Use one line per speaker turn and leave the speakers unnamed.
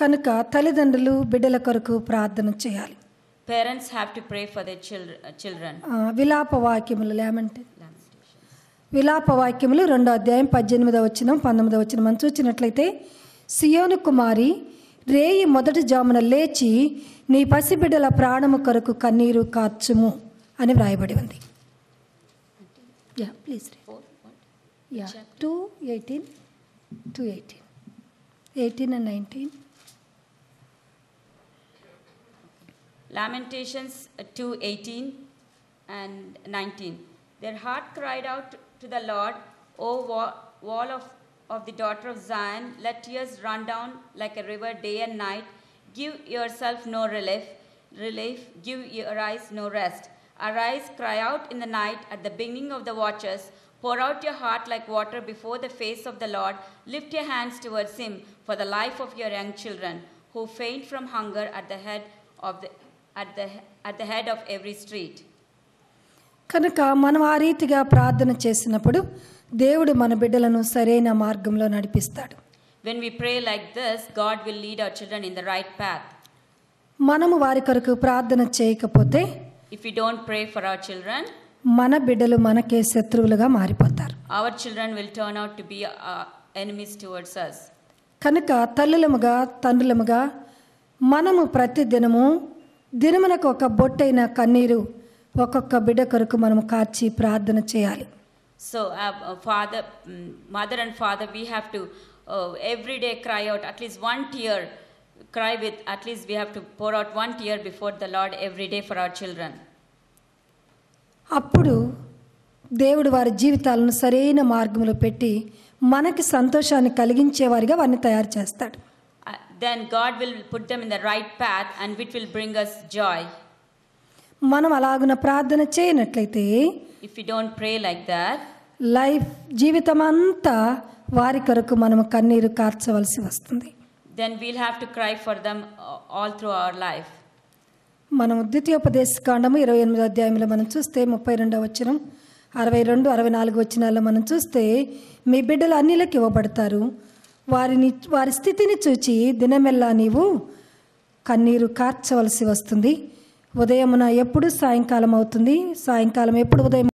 కనుక తల్లిదండ్రులు బిడ్డల కొరకు ప్రార్థన చేయాలి.
Parents have to pray for their children.
విలాప వాక్యములు విలాప వాక్యములు 2వ అధ్యాయం 18వ వచనం 19వ వచనం మనం చూసినట్లయితే, సియోను కుమారి రేయి మొదటి జామున లేచి నీ పసిబిడ్డల ప్రాణము కొరకు కన్నీరు కార్చుము అని వ్రాయబడి ఉంది. Please 2:18 18 and 19.
Lamentations 2:18 and 19. Their heart cried out to the Lord, O wall of the daughter of Zion, let tears run down like a river day and night. Give yourself no relief, give your eyes no rest. Arise, cry out in the night at the beginning of the watches. Pour out your heart like water before the face of the Lord. Lift your hands towards him for the life of your young children, who faint from hunger at the head of every street.
కనుక మనం ఆ రీతిగా ప్రార్థన చేసినప్పుడు దేవుడు మన బిడ్డలను సరైన మార్గంలో నడిపిస్తాడు.
When we pray like this, God will lead our children in the right path.
మనము వారి కొరకు ప్రార్థన చేయకపోతే,
if we don't pray for our children,
మన బిడ్డలు మనకే శత్రువులుగా మారిపోతారు.
Our children will turn out to be enemies towards us.
కనుక తల్లులముగా తండ్రులముగా మనము ప్రతి దినమునకు ఒక బొట్టైన కన్నీరు ఒక్కొక్క బిడ్డ కొరకు మనము కార్చి ప్రార్థన చేయాలి.
So mother and father, we have to every day cry out at least one tear, cry with at least we have to pour out one tear before the Lord every day for our children.
అప్పుడు దేవుడు వారి జీవితాలను సరైన మార్గంలో పెట్టి మనకి సంతోషాన్ని కలిగించే వారిగా వారిని తయారు చేస్తాడు.
Then God will put them in the right path and which will bring us joy.
మనం అలాగున ప్రార్థన చేయనట్లయితే,
if we don't pray like that,
జీవితం అంతా వారి కొరకు మనము కన్నీరు కార్చవలసి వస్తుంది.
then we'll have to cry for them all through our life.
మనం ద్వితీయోపదేశకాండము 28వ అధ్యాయంలో మనం చూస్తే 32వ వచనం 62 64 వచనాల్లో మనం చూస్తే, మీ బిడ్డలు అన్యులకు ఇవ్వబడతారు, వారి స్థితిని చూచి దినమెల్లా నీవు కన్నీరు కార్చవలసి వస్తుంది. ఉదయమున ఎప్పుడు సాయంకాలం అవుతుంది, సాయంకాలం ఎప్పుడు ఉదయం